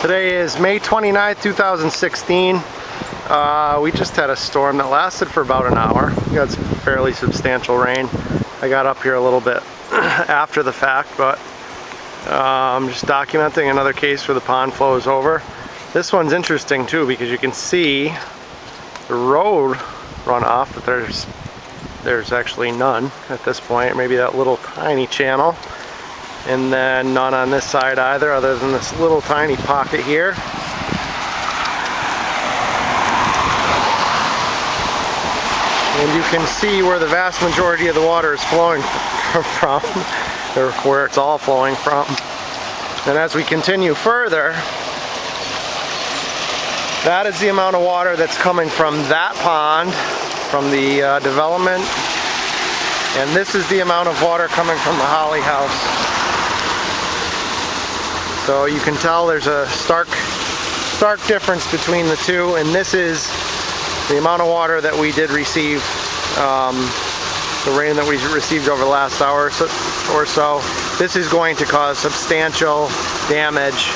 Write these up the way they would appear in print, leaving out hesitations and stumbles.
Today is May 29th, 2016. We just had a storm that lasted for about an hour. We got some fairly substantial rain. I got up here a little bit after the fact, but I'm just documenting another case where the pond flows over. This one's interesting too because you can see the road runoff, but there's actually none at this point. Maybe that little tiny channel. And then none on this side either, other than this little tiny pocket here. And you can see where the vast majority of the water is flowing from, or where it's all flowing from. And as we continue further, that is the amount of water that's coming from that pond, from the development. And this is the amount of water coming from the Holly House. So you can tell there's a stark difference between the two, and this is the amount of water that we did receive, the rain that we received over the last hour or so. This is going to cause substantial damage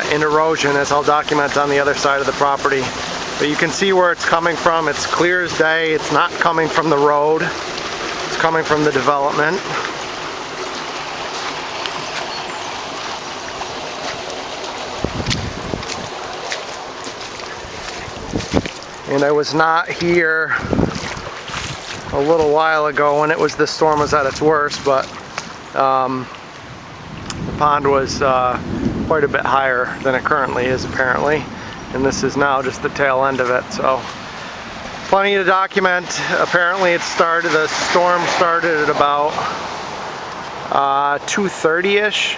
and erosion, as I'll document on the other side of the property. But you can see where it's coming from. It's clear as day. It's not coming from the road. It's coming from the development. And I was not here a little while ago when the storm was at its worst, but the pond was quite a bit higher than it currently is apparently, and this is now just the tail end of it. So plenty to document. Apparently the storm started at about 2:30ish,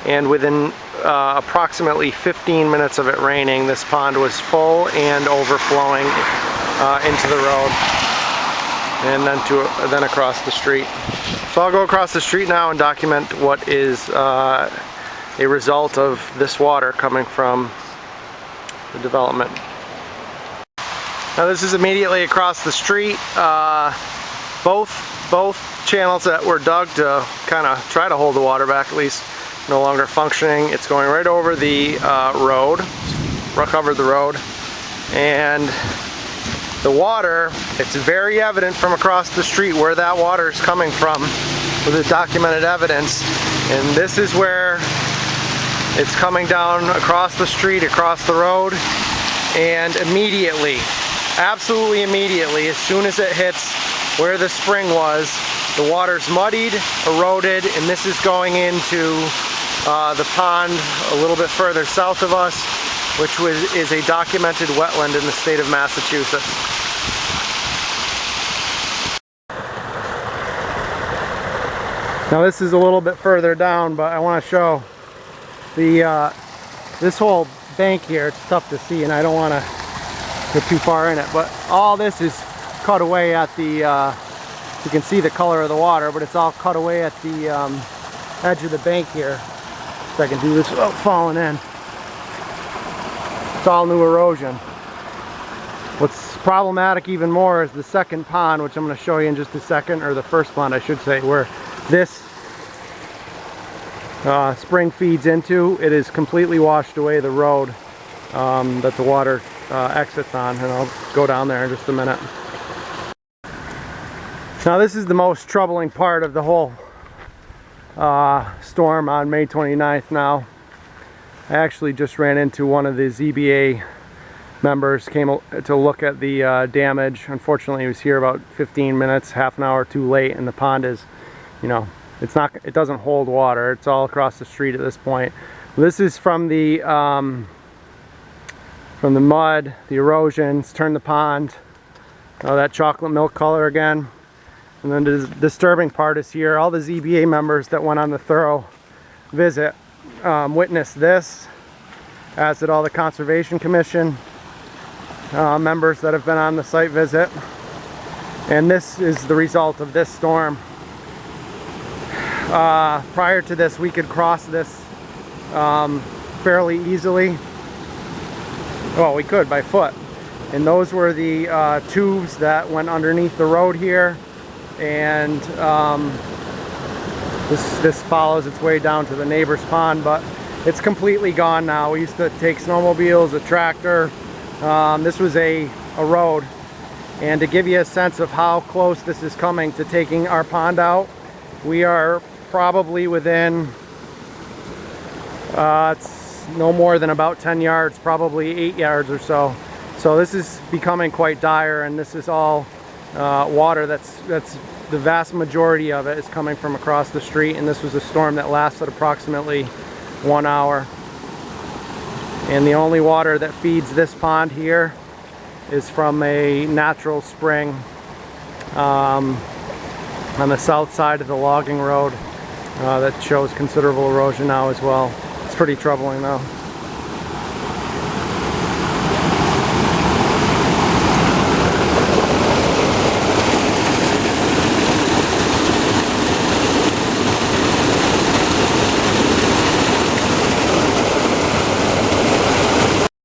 and within approximately 15 minutes of it raining, this pond was full and overflowing into the road, and then across the street. So I'll go across the street now and document what is a result of this water coming from the development. Now this is immediately across the street. Both channels that were dug to kind of try to hold the water back, at least, no longer functioning. It's going right over the road, covered the road, and the water, it's very evident from across the street where that water is coming from with the documented evidence. And this is where it's coming down across the street, across the road, and immediately, absolutely immediately, as soon as it hits where the spring was, the water's muddied, eroded, and this is going into the pond a little bit further south of us, which is a documented wetland in the state of Massachusetts. Now this is a little bit further down, but I want to show this whole bank here. It's tough to see, and I don't want to go too far in it, but all this is cut away at the you can see the color of the water, but it's all cut away at the edge of the bank here. If I can do this without falling in. It's all new erosion. What's problematic even more is the second pond, which I'm going to show you in just a second, or the first pond I should say, where this spring feeds into. It is completely washed away the road that the water exits on, and I'll go down there in just a minute. Now this is the most troubling part of the whole storm on May 29th now. I actually just ran into one of the ZBA members, came to look at the damage. Unfortunately, he was here about 15 minutes, half an hour too late, and the pond is, you know, it doesn't hold water. It's all across the street at this point. This is from the mud, the erosion. It's turned the pond that chocolate milk color again. And then the disturbing part is here. All the ZBA members that went on the thorough visit witnessed this, as did all the Conservation Commission members that have been on the site visit. And this is the result of this storm. Prior to this, we could cross this fairly easily. Well, we could by foot. And those were the tubes that went underneath the road here. And this follows its way down to the neighbor's pond, but It's completely gone now. We used to take snowmobiles, a tractor. This was a road. And to give you a sense of how close this is coming to taking our pond out, we are probably within, it's no more than about 10 yards, probably 8 yards or so. So this is becoming quite dire, and this is all water that's the vast majority of it is coming from across the street, and this was a storm that lasted approximately 1 hour. And the only water that feeds this pond here is from a natural spring on the south side of the logging road that shows considerable erosion now as well. It's pretty troubling though.